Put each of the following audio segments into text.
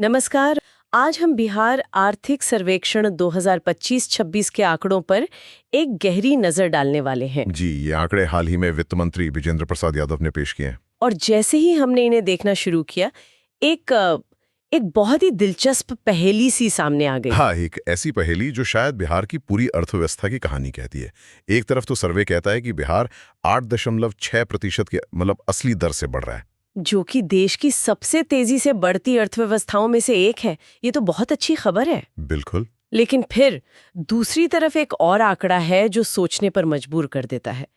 नमस्कार। आज हम बिहार आर्थिक सर्वेक्षण 2025-26 के आंकड़ों पर एक गहरी नजर डालने वाले हैं। जी, ये आंकड़े हाल ही में वित्त मंत्री विजेंद्र प्रसाद यादव ने पेश किए हैं। और जैसे ही हमने इन्हें देखना शुरू किया, एक बहुत ही दिलचस्प पहेली सी सामने आ गई। हाँ, एक ऐसी पहेली जो शायद बिहार की पूरी अर्थव्यवस्था की कहानी कहती है। एक तरफ तो सर्वे कहता है कि बिहार 8.6% के असली दर से बढ़ रहा है, जो कि देश की सबसे तेजी से बढ़ती अर्थव्यवस्थाओं में से एक है। ये तो बहुत अच्छी खबर है। बिल्कुल। लेकिन फिर दूसरी तरफ एक और आंकड़ा है जो सोचने पर मजबूर कर देता है।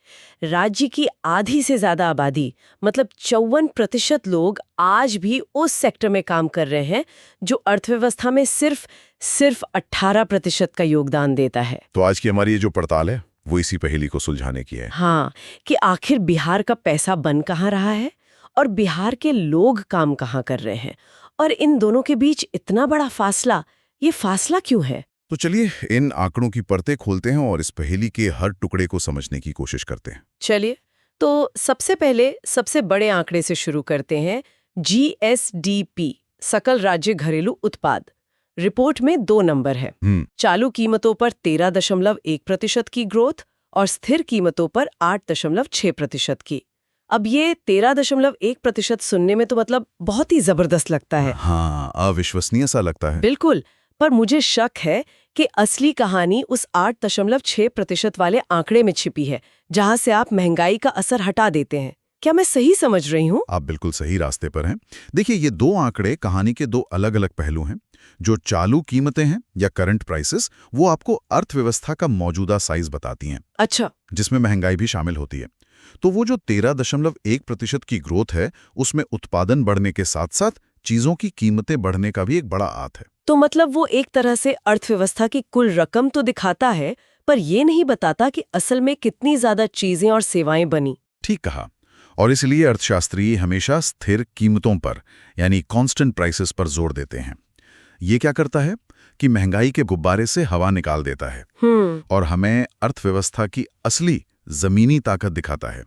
राज्य की आधी से ज्यादा आबादी, मतलब 54% लोग आज भी उस सेक्टर में काम कर रहे हैं जो अर्थव्यवस्था में सिर्फ 18% का योगदान देता है। तो आज की हमारी ये जो पड़ताल है वो इसी पहेली को सुलझाने की है। हाँ, कि आखिर बिहार का पैसा बन कहाँ रहा है और बिहार के लोग काम कहाँ कर रहे हैं, और इन दोनों के बीच इतना बड़ा फासला, ये फासला क्यों है? तो चलिए इन आंकड़ों की परतें खोलते हैं और इस पहेली के हर टुकड़े को समझने की कोशिश करते हैं। चलिए, तो सबसे पहले सबसे बड़े आंकड़े से शुरू करते हैं। GSDP, सकल राज्य घरेलू उत्पाद। रिपोर्ट में 2 नंबर है। चालू कीमतों पर 13.1% की ग्रोथ और स्थिर कीमतों पर 8.6% की। अब ये 13.1% सुनने में तो बहुत ही जबरदस्त लगता है। हाँ, अविश्वसनीय सा लगता है। बिल्कुल, पर मुझे शक है कि असली कहानी उस 8.6% वाले आंकड़े में छिपी है, जहां से आप महंगाई का असर हटा देते हैं। क्या मैं सही समझ रही हूँ? आप बिल्कुल सही रास्ते पर हैं। देखिए, ये 2 आंकड़े कहानी के 2 अलग-अलग पहलू हैं। जो चालू कीमतें हैं या करंट प्राइसेस, वो आपको अर्थव्यवस्था का मौजूदा साइज बताती हैं। अच्छा। जिसमें महंगाई भी शामिल होती है। तो वो जो 13.1% की ग्रोथ है, उसमें उत्पादन बढ़ने के साथ-साथ चीजों की कीमतें बढ़ने का भी एक बड़ा हाथ है। तो वो एक तरह से अर्थव्यवस्था की कुल रकम तो दिखाता है, पर ये नहीं बताता कि असल में कितनी ज्यादा चीजें और सेवाएं बनी। ठीक कहा। और इसलिए अर्थशास्त्री हमेशा स्थिर कीमतों पर यानी कांस्टेंट प्राइसेस पर जोर देते हैं। ये क्या करता है कि महंगाई के गुब्बारे से हवा निकाल देता है और हमें अर्थव्यवस्था की असली जमीनी ताकत दिखाता है।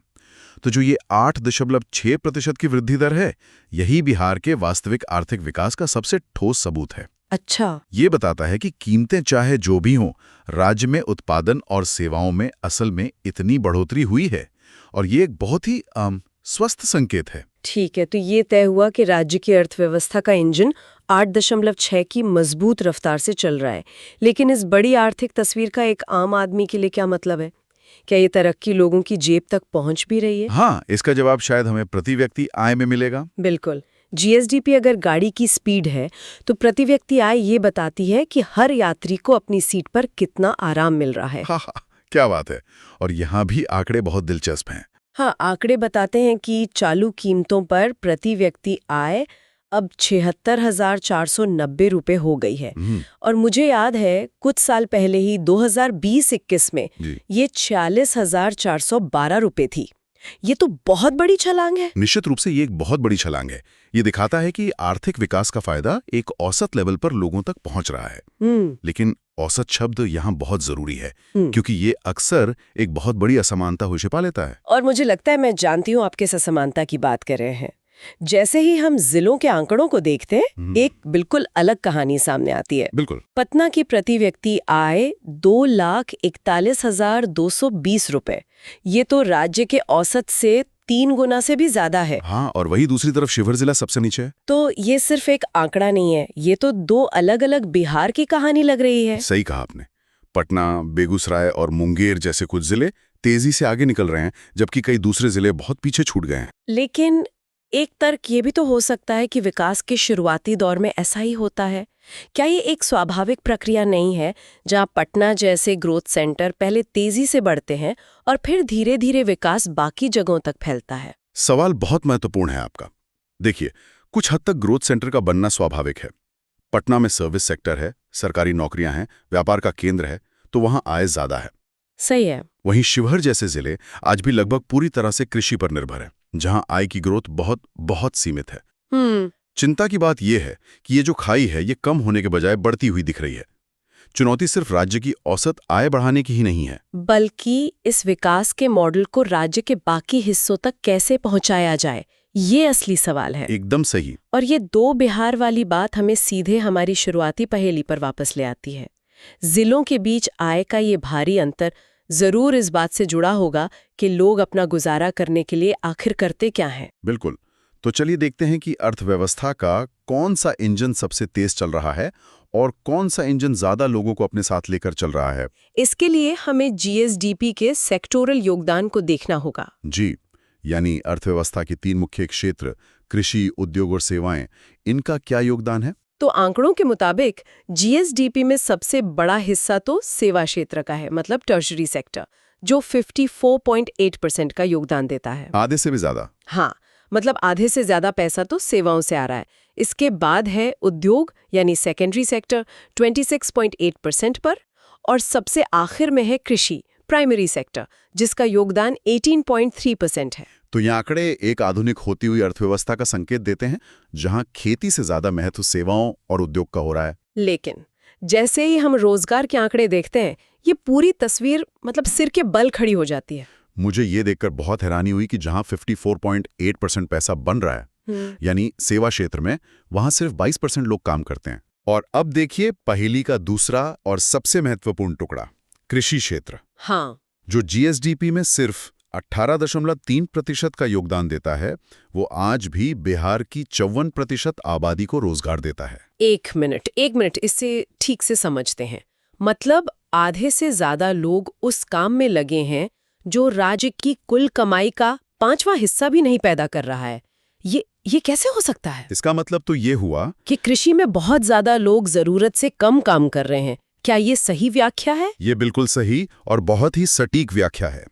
तो जो ये 8.6% की वृद्धि दर है, यही बिहार के वास्तविक आर्थिक विकास का सबसे ठोस सबूत है। अच्छा। ये बताता है कि कीमतें चाहे जो भी हों, राज्य में उत्पादन और सेवाओं में असल में इतनी बढ़ोतरी हुई है, और ये एक बहुत ही स्वस्थ संकेत है। ठीक है, तो ये तय हुआ कि राज्य की अर्थव्यवस्था का इंजन 8.6 की मजबूत रफ्तार से चल रहा है। लेकिन इस बड़ी आर्थिक तस्वीर का एक आम आदमी के लिए क्या मतलब है? क्या ये तरक्की लोगों की जेब तक पहुंच भी रही है? हाँ, इसका जवाब शायद हमें प्रति व्यक्ति आय में मिलेगा। बिल्कुल। GSDP अगर गाड़ी की स्पीड है, तो प्रति व्यक्ति आय ये बताती है कि हर यात्री को अपनी सीट पर कितना आराम मिल रहा है। हाँ, क्या बात है। और यहाँ भी आंकड़े बहुत दिलचस्प हैं। हाँ, आंकड़े बताते हैं कि चालू कीमतों पर प्रति व्यक्ति आय अब 76,490 रुपए हो गई है। और मुझे याद है कुछ साल पहले ही 2020-21 में ये 46,412 रुपए थी। ये तो बहुत बड़ी छलांग है। निश्चित रूप से ये एक बहुत बड़ी छलांग है। ये दिखाता है कि आर्थिक विकास का फायदा एक औसत लेवल पर लोगों तक पहुंच रहा है। लेकिन औसत शब्द यहाँ बहुत जरूरी है, क्योंकि ये अक्सर एक बहुत बड़ी असमानता हो छिपा लेता है। और मुझे लगता है मैं जानती हूँ आप किस असमानता की बात कर रहे हैं। जैसे ही हम जिलों के आंकड़ों को देखते हैं, एक बिल्कुल अलग कहानी सामने आती है। बिल्कुल। पटना की प्रति व्यक्ति आय 2,41,220 रुपए। ये तो राज्य के औसत से 3 गुना से भी ज्यादा है। हाँ, और वही दूसरी तरफ शिवहर जिला सबसे नीचे है। तो ये सिर्फ एक आंकड़ा नहीं है, ये तो 2 अलग-अलग बिहार की कहानी लग रही है। सही कहा आपने। पटना, बेगूसराय और मुंगेर जैसे कुछ जिले तेजी से आगे निकल रहे हैं, जबकि कई दूसरे जिले बहुत पीछे छूट गए हैं। लेकिन एक तर्क ये भी तो हो सकता है कि विकास के शुरुआती दौर में ऐसा ही होता है। क्या ये एक स्वाभाविक प्रक्रिया नहीं है, जहां पटना जैसे ग्रोथ सेंटर पहले तेजी से बढ़ते हैं और फिर धीरे धीरे विकास बाकी जगहों तक फैलता है? सवाल बहुत महत्वपूर्ण है आपका। देखिए, कुछ हद तक ग्रोथ सेंटर का बनना स्वाभाविक है। पटना में सर्विस सेक्टर है, सरकारी नौकरियां हैं, व्यापार का केंद्र है, तो वहां आय ज्यादा है। सही है। वहीं शिवहर जैसे जिले आज भी लगभग पूरी तरह से कृषि पर निर्भर है, जहां आय की ग्रोथ बहुत बहुत सीमित है। चिंता की बात यह है कि ये जो खाई है, ये कम होने के बजाय बढ़ती हुई दिख रही है। चुनौती सिर्फ राज्य की औसत आय बढ़ाने की ही नहीं है, बल्कि इस विकास के मॉडल को राज्य के बाकी हिस्सों तक कैसे पहुंचाया जाए, ये असली सवाल है। एकदम सही। और ये 2 बिहार वाली बात हमें सीधे हमारी शुरुआती पहेली पर वापस ले आती है। जिलों के बीच आय का ये भारी अंतर जरूर इस बात से जुड़ा होगा कि लोग अपना गुजारा करने के लिए आखिर करते क्या हैं। बिल्कुल। तो चलिए देखते हैं कि अर्थव्यवस्था का कौन सा इंजन सबसे तेज चल रहा है और कौन सा इंजन ज्यादा लोगों को अपने साथ लेकर चल रहा है। इसके लिए हमें जीएसडीपी के सेक्टोरल योगदान को देखना होगा। जी, यानी अर्थव्यवस्था के 3 मुख्य क्षेत्र कृषि, उद्योग और सेवाएं, इनका क्या योगदान है? तो आंकड़ों के मुताबिक जीएसडीपी में सबसे बड़ा हिस्सा तो सेवा क्षेत्र का है, मतलब टर्शरी सेक्टर, जो 54.8% का योगदान देता है। आधे से भी ज्यादा। हाँ, मतलब आधे से ज्यादा पैसा तो सेवाओं से आ रहा है। इसके बाद है उद्योग यानी सेकेंडरी सेक्टर 26.8% पर, और सबसे आखिर में है कृषि प्राइमरी सेक्टर, जिसका योगदान 18.3% है। तो ये आंकड़े एक आधुनिक होती हुई अर्थव्यवस्था का संकेत देते हैं, जहां खेती से ज्यादा महत्व सेवाओं और उद्योग का हो रहा है। लेकिन जैसे ही हम रोजगार के आंकड़े देखते हैं, ये पूरी तस्वीर मतलब सिर के बल खड़ी हो जाती है। मुझे ये देखकर बहुत हैरानी हुई कि जहां 54.8% पैसा बन रहा है, यानी सेवा क्षेत्र में, वहां सिर्फ 22% लोग काम करते हैं। और अब देखिए पहेली का दूसरा और सबसे महत्वपूर्ण टुकड़ा, कृषि क्षेत्र। हाँ, जो जीएसडीपी में सिर्फ 18.3% का योगदान देता है, वो आज भी बिहार की 54% आबादी को रोजगार देता है। एक मिनट इससे ठीक से समझते हैं। मतलब आधे से ज्यादा लोग उस काम में लगे हैं जो राज्य की कुल कमाई का 5वां हिस्सा भी नहीं पैदा कर रहा है। ये कैसे हो सकता है? इसका मतलब तो ये हुआ कि कृषि में बहुत ज्यादा लोग जरूरत से कम काम कर रहे हैं। क्या ये सही व्याख्या है? ये बिल्कुल सही और बहुत ही सटीक व्याख्या है।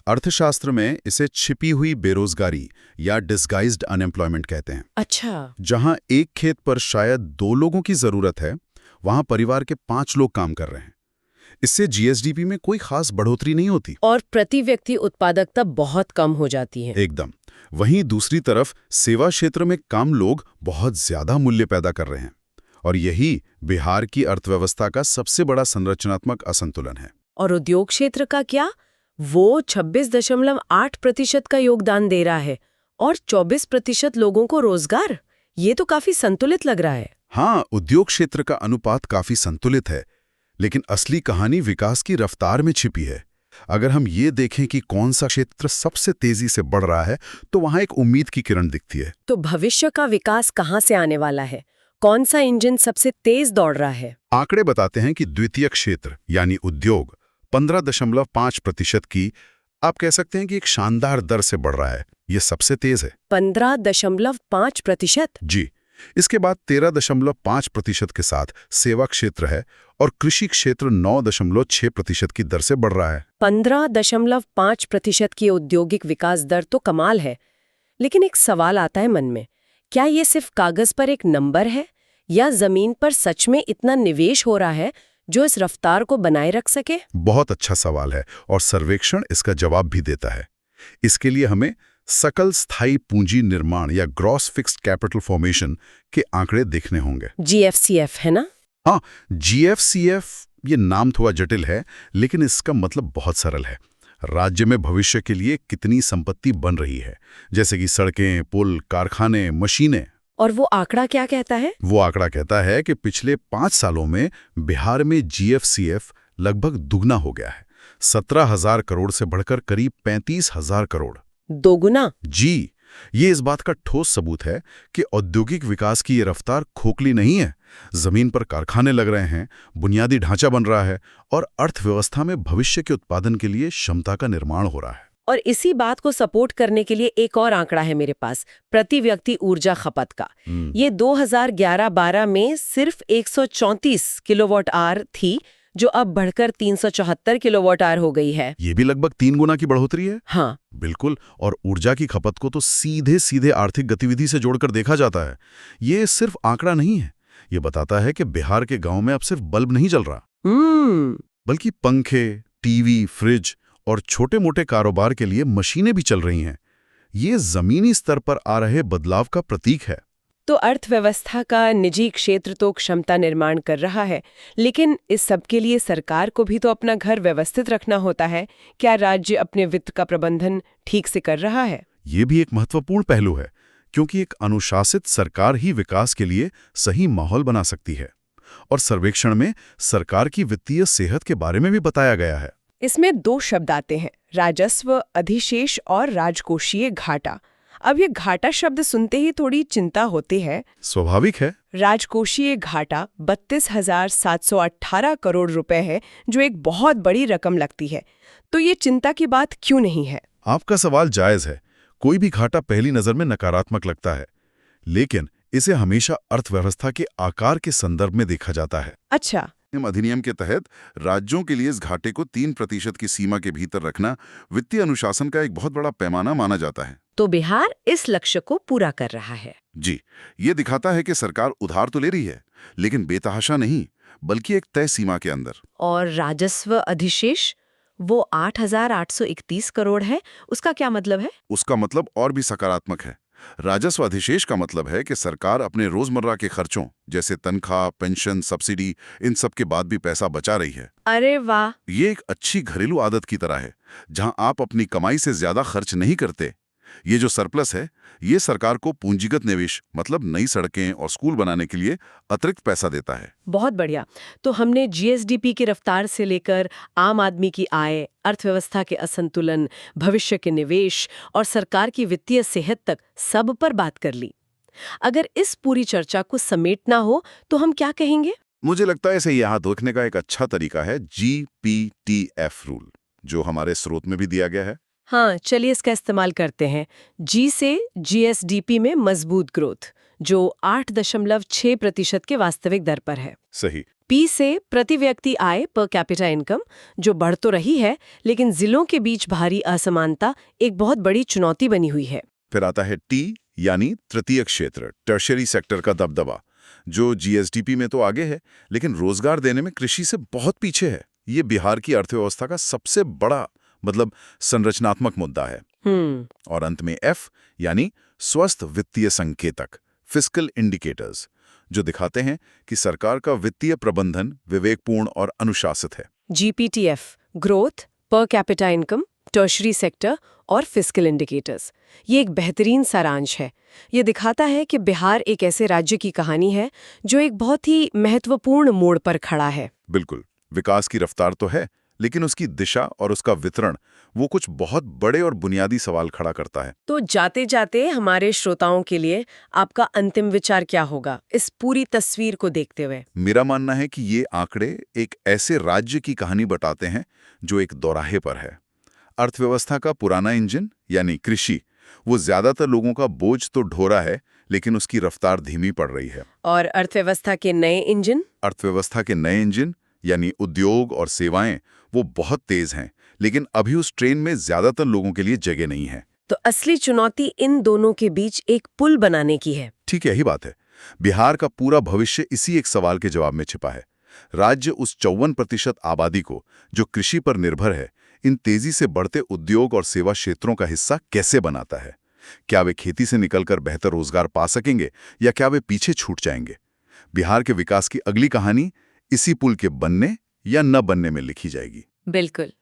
अर्थशास्त्र में इसे छिपी हुई बेरोजगारी या डिस्गाइज्ड अनएम्प्लॉयमेंट कहते हैं। अच्छा। जहां एक खेत पर शायद 2 लोगों की जरूरत है, वहां परिवार के 5 लोग काम कर रहे हैं। इससे जीएसडीपी में कोई खास बढ़ोतरी नहीं होती और प्रति व्यक्ति उत्पादकता बहुत कम हो जाती है। एकदम। वहीं दूसरी तरफ सेवा क्षेत्र में कम लोग बहुत ज्यादा मूल्य पैदा कर रहे हैं, और यही बिहार की अर्थव्यवस्था का सबसे बड़ा संरचनात्मक असंतुलन है। और उद्योग क्षेत्र का क्या? वो 26.8% का योगदान दे रहा है और 24% लोगों को रोजगार। ये तो काफी संतुलित लग रहा है। हाँ, उद्योग क्षेत्र का अनुपात काफी संतुलित है, लेकिन असली कहानी विकास की रफ्तार में छिपी है। अगर हम ये देखें कि कौन सा क्षेत्र सबसे तेजी से बढ़ रहा है, तो वहां एक उम्मीद की किरण दिखती है। तो भविष्य का विकास कहाँ से आने वाला है? कौन सा इंजन सबसे तेज दौड़ रहा है? आंकड़े बताते हैं कि द्वितीय क्षेत्र यानी उद्योग 15.5% की, आप कह सकते हैं कि एक शानदार दर से बढ़ रहा है। ये सबसे तेज है। 15.5%? जी। इसके बाद 13.5% के साथ सेवा क्षेत्र है और कृषि क्षेत्र 9.6% की दर से बढ़ रहा है। 15.5% की औद्योगिक विकास दर तो कमाल है, लेकिन एक सवाल आता है मन में, क्या ये सिर्फ कागज पर एक नंबर है या जमीन पर सच में इतना निवेश हो रहा है जो इस रफ्तार को बनाए रख सके? बहुत अच्छा सवाल है और सर्वेक्षण इसका जवाब भी देता है। इसके लिए हमें सकल स्थायी पूंजी निर्माण या ग्रॉस फिक्स्ड कैपिटल फॉर्मेशन के आंकड़े देखने होंगे। जीएफसीएफ है ना? हाँ, जीएफसीएफ, ये नाम थोड़ा जटिल है, लेकिन इसका मतलब बहुत सरल है। राज्य में भविष्य के लिए कितनी संपत्ति बन रही है, जैसे कि सड़कें, पुल, कारखाने, मशीनें। और वो आंकड़ा क्या कहता है? वो आंकड़ा कहता है कि पिछले 5 सालों में बिहार में जीएफसीएफ लगभग दुगना हो गया है। 17,000 करोड़ से बढ़कर करीब 35,000 करोड़। दोगुना? जी। ये इस बात का ठोस सबूत है कि औद्योगिक विकास की ये रफ्तार खोखली नहीं है। जमीन पर कारखाने लग रहे हैं, बुनियादी ढांचा बन रहा है और अर्थव्यवस्था में भविष्य के उत्पादन के लिए क्षमता का निर्माण हो रहा है। और इसी बात को सपोर्ट करने के लिए एक और आंकड़ा है मेरे पास, प्रति व्यक्ति ऊर्जा खपत का। ये 2011-12 में सिर्फ 134 किलोवाट आवर थी, जो अब बढ़कर 374 किलोवाट आवर हो गई है। ये भी लगभग 3 गुना की बढ़ोतरी है। हाँ, बिल्कुल। और ऊर्जा की खपत को तो सीधे सीधे आर्थिक गतिविधि से जोड़कर देखा जाता है। ये सिर्फ आंकड़ा नहीं है, ये बताता है कि बिहार के गांव में अब सिर्फ बल्ब नहीं जल रहा, बल्कि पंखे, टीवी, फ्रिज और छोटे मोटे कारोबार के लिए मशीनें भी चल रही हैं। ये जमीनी स्तर पर आ रहे बदलाव का प्रतीक है। तो अर्थव्यवस्था का निजी क्षेत्र तो क्षमता निर्माण कर रहा है, लेकिन इस सब के लिए सरकार को भी तो अपना घर व्यवस्थित रखना होता है। क्या राज्य अपने वित्त का प्रबंधन ठीक से कर रहा है? ये भी एक महत्वपूर्ण पहलू है। क्योंकि एक अनुशासित सरकार ही विकास के लिए सही माहौल बना सकती है। और सर्वेक्षण में सरकार की वित्तीय सेहत के बारे में भी बताया गया है। इसमें 2 शब्द आते हैं, राजस्व अधिशेष और राजकोषीय घाटा। अब ये घाटा शब्द सुनते ही थोड़ी चिंता होती है। स्वाभाविक है। राजकोषीय घाटा 32,718 करोड़ रुपए है, जो एक बहुत बड़ी रकम लगती है। तो ये चिंता की बात क्यों नहीं है? आपका सवाल जायज है। कोई भी घाटा पहली नजर में नकारात्मक लगता है, लेकिन इसे हमेशा अर्थव्यवस्था के आकार के संदर्भ में देखा जाता है। अच्छा। अधिनियम के तहत राज्यों के लिए इस घाटे को 3% की सीमा के भीतर रखना वित्तीय अनुशासन का एक बहुत बड़ा पैमाना माना जाता है। तो बिहार इस लक्ष्य को पूरा कर रहा है। जी, ये दिखाता है कि सरकार उधार तो ले रही है, लेकिन बेतहाशा नहीं, बल्कि एक तय सीमा के अंदर। और राजस्व अधिशेष वो 8,831 करोड़ है, उसका क्या मतलब है? उसका मतलब और भी सकारात्मक है। राजस्व अधिशेष का मतलब है कि सरकार अपने रोजमर्रा के खर्चों जैसे तनख्वाह, पेंशन, सब्सिडी, इन सब के बाद भी पैसा बचा रही है। अरे वाह! ये एक अच्छी घरेलू आदत की तरह है, जहां आप अपनी कमाई से ज्यादा खर्च नहीं करते। ये जो सरप्लस है, ये सरकार को पूंजीगत निवेश मतलब नई सड़कें और स्कूल बनाने के लिए अतिरिक्त पैसा देता है। बहुत बढ़िया। तो हमने जीएसडीपी की रफ्तार से लेकर आम आदमी की आय, अर्थव्यवस्था के असंतुलन, भविष्य के निवेश और सरकार की वित्तीय सेहत तक सब पर बात कर ली। अगर इस पूरी चर्चा को समेटना हो तो हम क्या कहेंगे? मुझे लगता है इसे यहाँ देखने का एक अच्छा तरीका है GPTF रूल, जो हमारे स्रोत में भी दिया गया है। हाँ, चलिए इसका इस्तेमाल करते हैं। जी से जीएसडीपी में मजबूत ग्रोथ, जो 8.6% के वास्तविक दर पर है। सही। पी से प्रति व्यक्ति आय पर कैपिटा इनकम, जो बढ़ तो रही है, लेकिन जिलों के बीच भारी असमानता एक बहुत बड़ी चुनौती बनी हुई है। फिर आता है टी यानी तृतीय क्षेत्र, टर्शियरी सेक्टर का दबदबा, जो जीएसडीपी में तो आगे है, लेकिन रोजगार देने में कृषि से बहुत पीछे है। ये बिहार की अर्थव्यवस्था का सबसे बड़ा मतलब संरचनात्मक मुद्दा है। और अंत में एफ यानी स्वस्थ वित्तीय संकेतक, फिस्कल इंडिकेटर्स, जो दिखाते हैं कि सरकार का वित्तीय प्रबंधन विवेकपूर्ण और अनुशासित है। GPTF, growth, per capita income, tertiary sector और फिस्कल इंडिकेटर्स, ये एक बेहतरीन सारांश है। ये दिखाता है कि बिहार एक ऐसे राज्य की कहानी है जो एक बहुत ही महत्वपूर्ण मोड़ पर खड़ा है। बिल्कुल, विकास की रफ्तार तो है, लेकिन उसकी दिशा और उसका वितरण वो कुछ बहुत बड़े और बुनियादी सवाल खड़ा करता है। तो जाते जाते हमारे श्रोताओं के लिए आपका अंतिम विचार क्या होगा इस पूरी तस्वीर को देखते हुए? मेरा मानना है कि ये आंकड़े एक ऐसे राज्य की कहानी बताते हैं जो एक दोराहे पर है। अर्थव्यवस्था का पुराना इंजन यानी कृषि, वो ज्यादातर लोगों का बोझ तो ढो रहा है, लेकिन उसकी रफ्तार धीमी पड़ रही है। और अर्थव्यवस्था के नए इंजन यानी उद्योग और सेवाएं, वो बहुत तेज हैं, लेकिन अभी उस ट्रेन में ज्यादातर लोगों के लिए जगह नहीं है। तो असली चुनौती इन दोनों के बीच एक पुल बनाने की है। ठीक यही बात है। बिहार का पूरा भविष्य इसी एक सवाल के जवाब में छिपा है। राज्य उस 54% आबादी को जो कृषि पर निर्भर है, इन तेजी से बढ़ते उद्योग और सेवा क्षेत्रों का हिस्सा कैसे बनाता है? क्या वे खेती से निकलकर बेहतर रोजगार पा सकेंगे या क्या वे पीछे छूट जाएंगे? बिहार के विकास की अगली कहानी इसी पुल के बनने या न बनने में लिखी जाएगी। बिल्कुल।